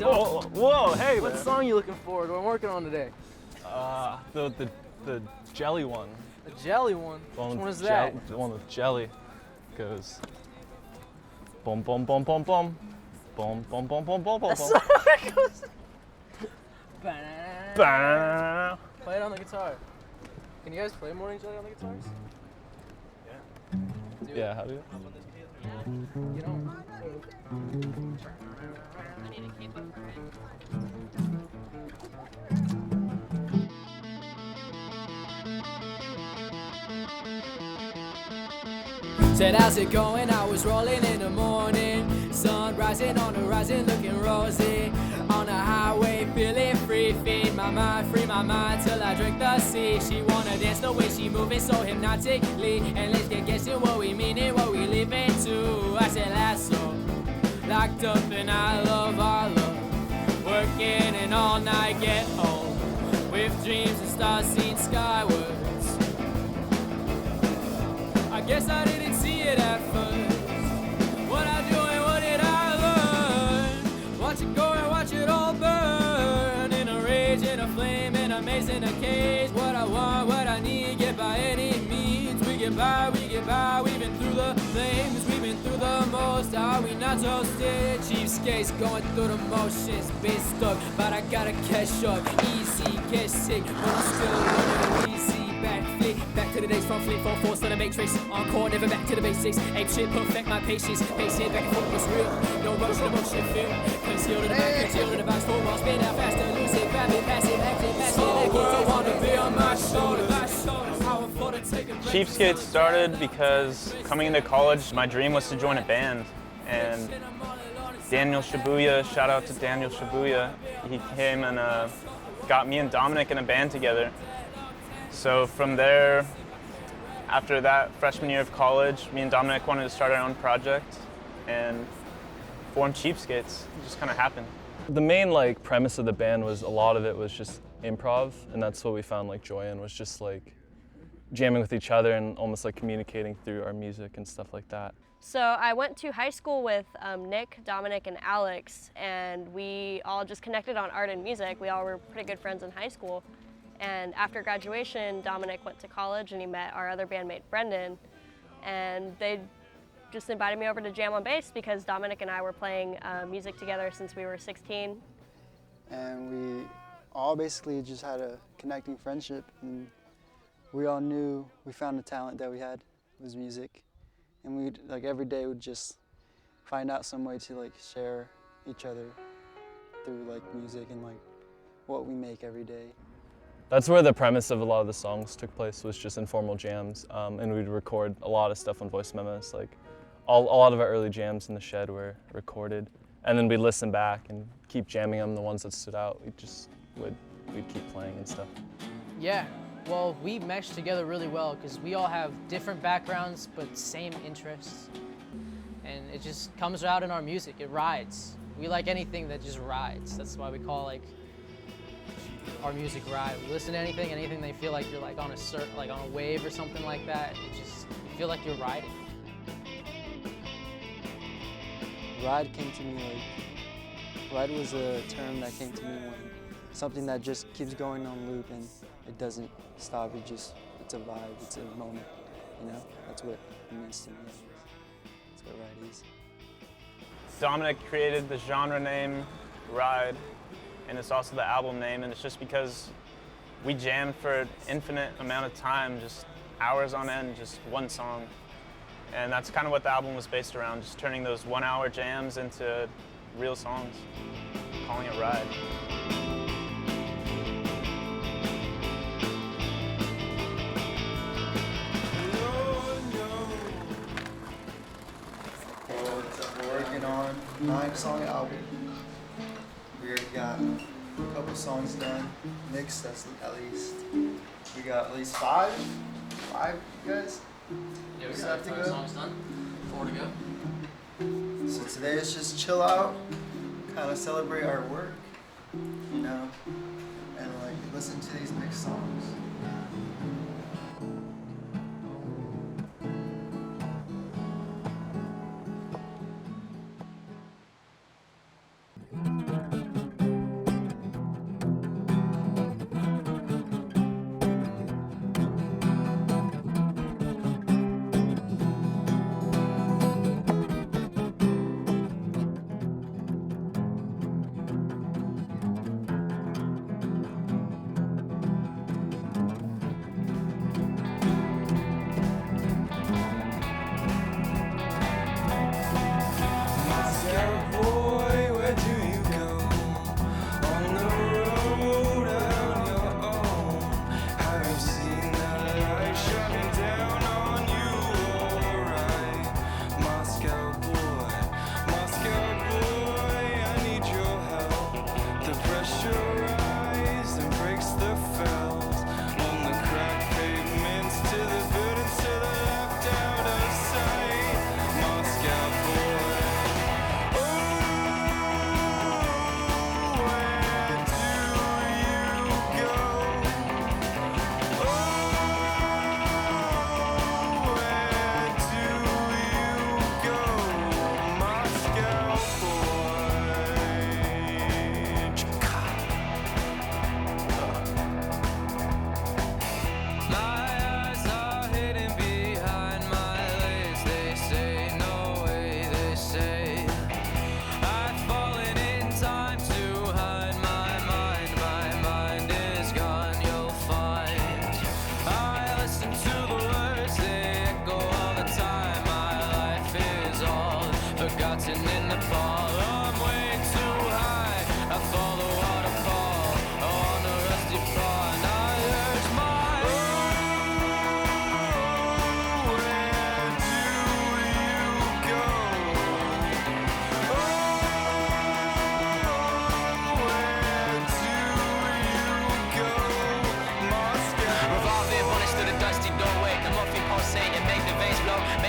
Oh, whoa, hey, What man. song you looking forward to? What I'm working on today. The jelly one. The jelly one? Which one is that? The one with jelly goes boom, boom, boom, boom, boom. Boom, boom, boom, boom, boom, boom, That's boom. how it goes. Bah. Play it on the guitar. Can you guys play Morning Jelly on the guitars? Yeah. Yeah, how do you? You know. Said, how's it going? I was rolling in the morning. Sun rising on the horizon, looking rosy. On the highway, feeling free. Feed my mind, free my mind till I drink the sea. She wanna dance the way she moving so hypnotically. And let's get guessing what we mean and what we live into. I said, lasso, locked up and I love our love. Working and all night, get home. With dreams and stars seen skywards. I guess I didn't see it at first. What I do and what did I learn? Watch it go and watch it all burn. In a rage, in a flame, in a maze, in a cage. What I want, what I need, get by any means. We get by, we've been through the flames. We've been through the most, are we not toasted? Cheapskates going through the motions. Been stuck, but I gotta catch up. Easy, get sick, but I'm still learning easy. Back to the days from fleet, 4-4 to the matrix. Encore, never back to the basics. Ape shit, perfect my patience. Pacing back and forth was real. No rush, no motion, feel. Concealed in the back, concealed in the box. 4 walls, spin out faster, lose it, grab it, pass it, exit, pass it. So world wanna be on my shoulders. Cheapskates started because coming into college, my dream was to join a band. And Daniel Shibuya, shout out to Daniel Shibuya, he came and got me and Dominic in a band together. So from there, after that freshman year of college, me and Dominic wanted to start our own project and form Cheapskates. It just kind of happened. The main premise of the band was a lot of it was just improv, and that's what we found joy in, was just jamming with each other and almost communicating through our music and stuff like that. So I went to high school with Nick, Dominic, and Alex, and we all just connected on art and music. We all were pretty good friends in high school. And after graduation, Dominic went to college and he met our other bandmate, Brendan. And they just invited me over to jam on bass because Dominic and I were playing music together since we were 16. And we all basically just had a connecting friendship. And we all knew we found the talent that we had was music. And we'd every day would just find out some way to share each other through music and what we make every day. That's where the premise of a lot of the songs took place, was just informal jams, and we'd record a lot of stuff on voice memos. A lot of our early jams in the shed were recorded, and then we'd listen back and keep jamming them. The ones that stood out, we'd keep playing and stuff. Yeah, well, we meshed together really well because we all have different backgrounds but same interests, and it just comes out in our music. It rides. We like anything that just rides. That's why we call our music ride. We listen to anything they feel like you're on a wave or something like that. You feel like you're riding. Ride came to me ride was a term that came to me when something that just keeps going on loop and it doesn't stop. It's a vibe, it's a moment, That's what it means to me. That's what ride is. Dominic created the genre name, Ride, and it's also the album name, and it's just because we jammed for an infinite amount of time, just hours on end, just one song. And that's kind of what the album was based around, just turning those 1-hour jams into real songs, calling it Ride. We're working on a 9-song album. We already got a couple songs done, mixed at least. We got at least 5 you guys? Yeah, we got 5 songs done. 4 to go. So today is just chill out, kind of celebrate our work, and listen to these mixed songs.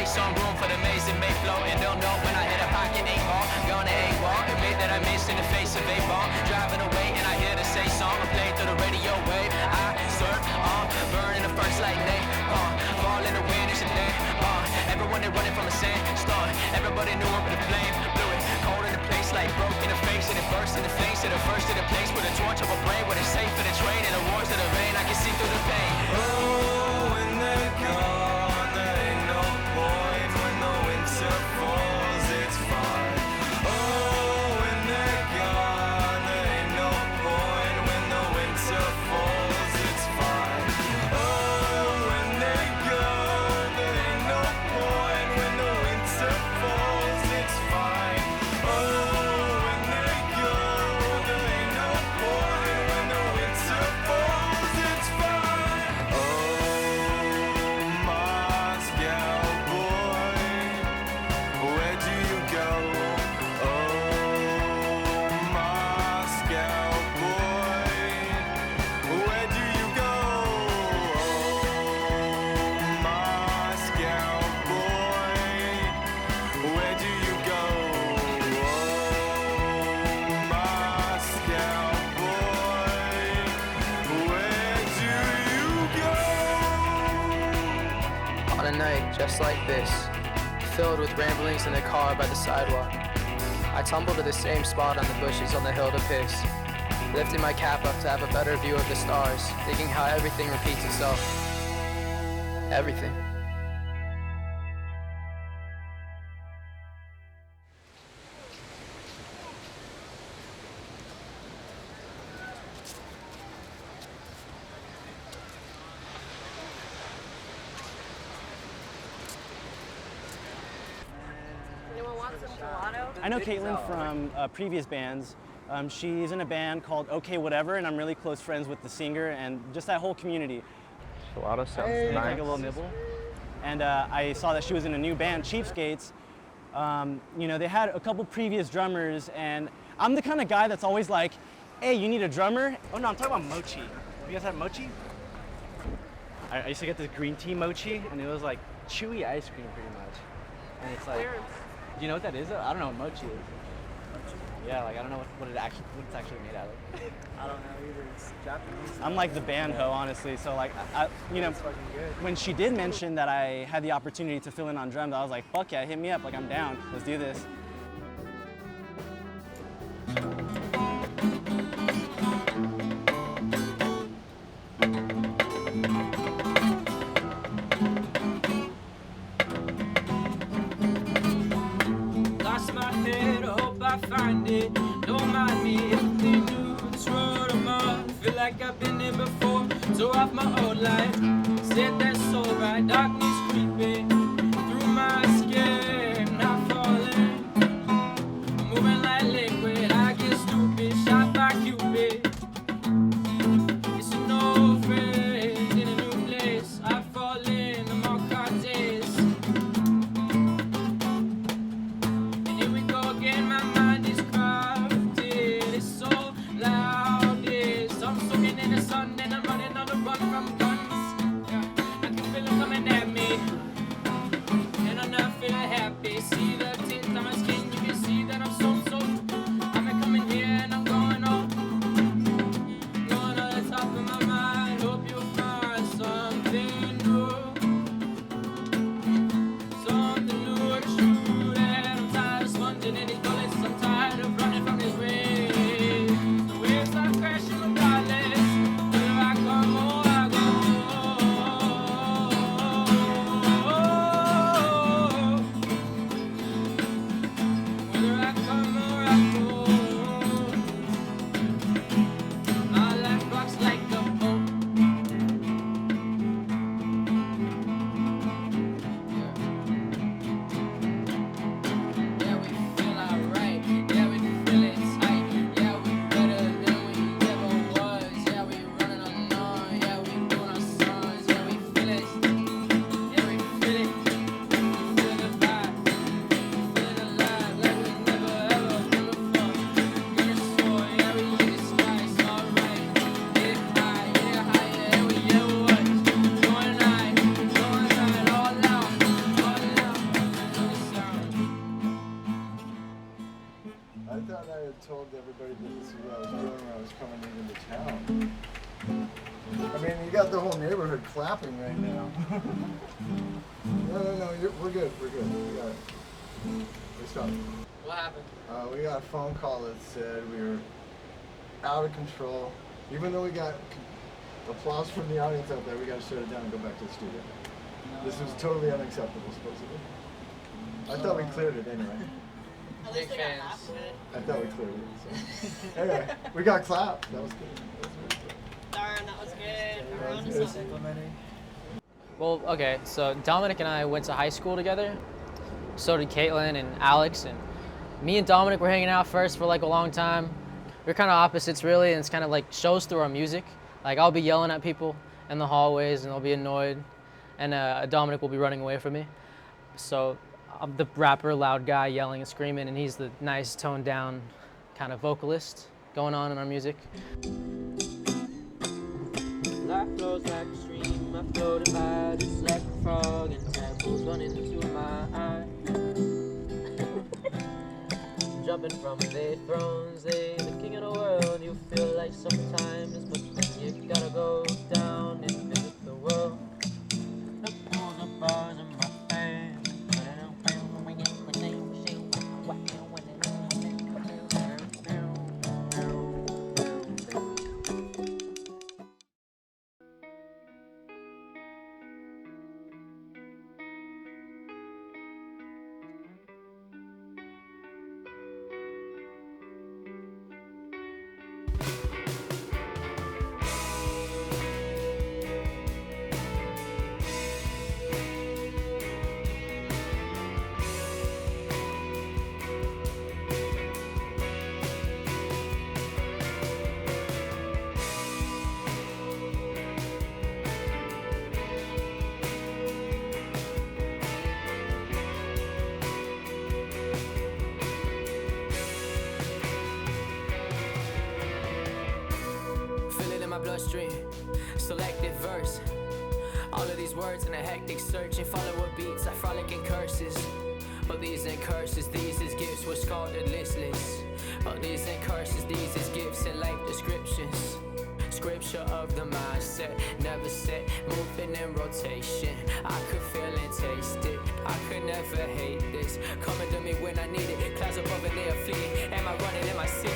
some room for the maze that may flow. And they'll know when I hit a pocket 8 ball. Gonna A-wall, admit that I missed in the face of 8 ball. Driving away and I hear the say song. I play through the radio wave. I surf on, burning the first light day. Fall in the wind, it's a day. Everyone they running from a sandstorm. Everybody knew over the flame. Blew it, cold in the place like broke in the face. And it burst in the flames to the first to the place. With a torch of a brain, where it's safe for the train. And the wars of the rain, I can see through the pain. Oh, when they're gone, there ain't no point. When the winter falls, it's fine. Oh, when they're gone, there ain't no point. When the winter falls, it's fine. Oh, when they're gone, there ain't no point. When the winter falls, it's fine. Oh, when they're gone, there ain't no point. When the winter falls, it's fine. Oh, Moscow boy, where do you go? Oh, Moscow boy, where do you go? Oh, Moscow boy, where do you go? Oh, Moscow boy, where do you go? On a night just like this, filled with ramblings in the car by the sidewalk, I tumbled to the same spot on the bushes on the hill to piss, lifting my cap up to have a better view of the stars, thinking how everything repeats itself. Everything. Anyone want some gelato? I know Caitlin from previous bands. She's in a band called OK Whatever, and I'm really close friends with the singer and just that whole community. Gelato sounds Take nice. a little nibble. And I saw that she was in a new band, Cheapskates. You know, they had a couple previous drummers, and I'm the kind of guy that's always like, hey, you need a drummer? Oh no, I'm talking about mochi. You guys have mochi? I used to get this green tea mochi, and it was like chewy ice cream pretty much. And it's like, do you know what that is? I don't know what mochi is. Yeah, like I don't know what it's actually made out of. I don't know either. It's Japanese. I'm like the band hoe, honestly. So like, you know, when she did mention that I had the opportunity to fill in on drums, I was like, fuck yeah, hit me up. Like I'm down. Let's do this. Lost my head, I hope I find it. Don't mind me if they knew this road I'm on. Feel like I've been here before, so off my old life. Said that's so right, darkness creeping through my skin. Not falling, moving like liquid. I get stupid, shot by Cupid. It's an old friend in a new place. I fall in the more days. Here we go again, my mind is crowded. It's so loud, yes. I'm soaking in the sun and I'm running on the run from guns. Yeah, I can feel them coming at me. loved everybody that this is what I was doing when I was coming into town. I mean, you got the whole neighborhood clapping right now. No, we're good. We got it. We stopped. What happened? We got a phone call that said we were out of control. Even though we got applause from the audience out there, we got to shut it down and go back to the studio. This was totally unacceptable, supposedly. I thought we cleared it anyway. Big fans. I thought we cleared it. So. Anyway, we got clapped. That was good. That was really good. Darn, that was good. We're on to That was something. Well, okay, so Dominic and I went to high school together. So did Caitlin and Alex, and me and Dominic were hanging out first for like a long time. We're kind of opposites really, and it's kind of like shows through our music. Like I'll be yelling at people in the hallways and they'll be annoyed, and Dominic will be running away from me. So I'm the rapper, loud guy yelling and screaming, and he's the nice toned down kind of vocalist going on in our music. Life flows like a stream, I floated by just like a frog, and pebbles running into my eye. Jumping from their thrones, they the king of the world. You feel like sometimes, but you gotta go down and visit the world. The pools of bars in my hand. Bloodstream, selected verse. All of these words in a hectic search and follow what beats I frolic in curses. But these ain't curses, these is gifts were scalded listless. But these ain't curses, these is gifts and life descriptions. Scripture of the mindset, never set, moving in rotation. I could feel and taste it, I could never hate this. Coming to me when I need it, clouds above and they are fleeting. Am I running, am I singing?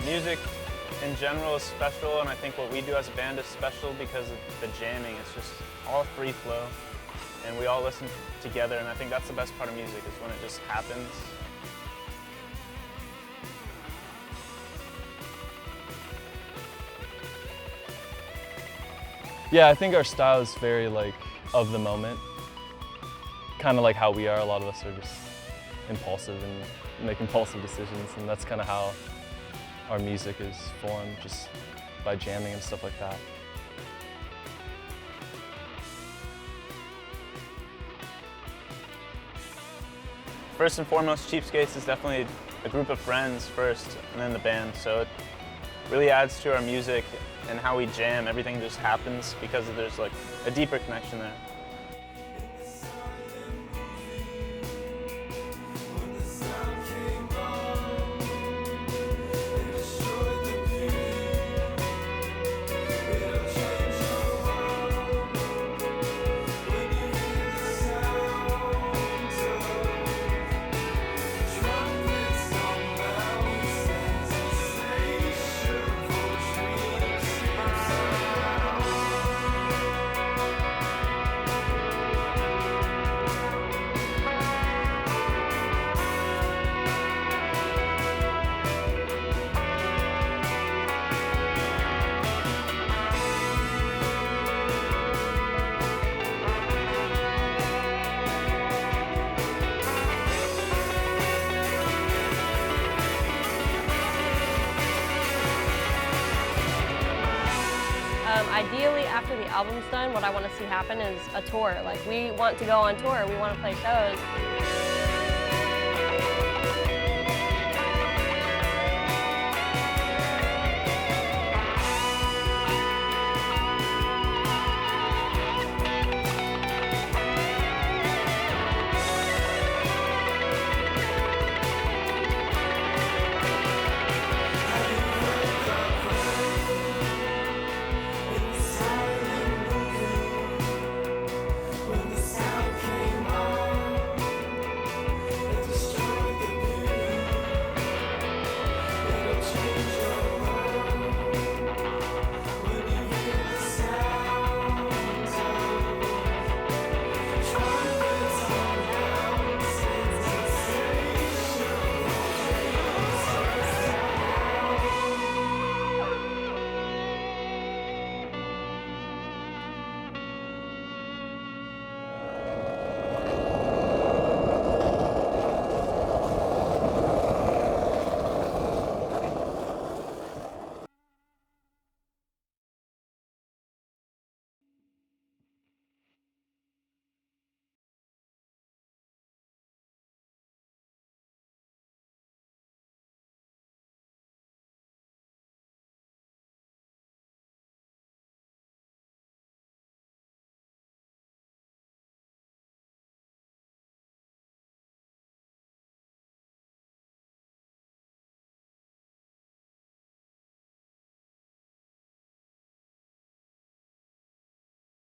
Music in general is special, and I think what we do as a band is special because of the jamming. It's just all free flow, and we all listen together, and I think that's the best part of music, is when it just happens. Yeah, I think our style is very like of the moment, kind of like how we are. A lot of us are just impulsive and make impulsive decisions, and that's kind of how our music is formed, just by jamming and stuff like that. First and foremost, Cheapskates is definitely a group of friends first, and then the band. So it really adds to our music and how we jam. Everything just happens because there's like a deeper connection there. Ideally, after the album's done, what I want to see happen is a tour. Like, we want to go on tour, we want to play shows.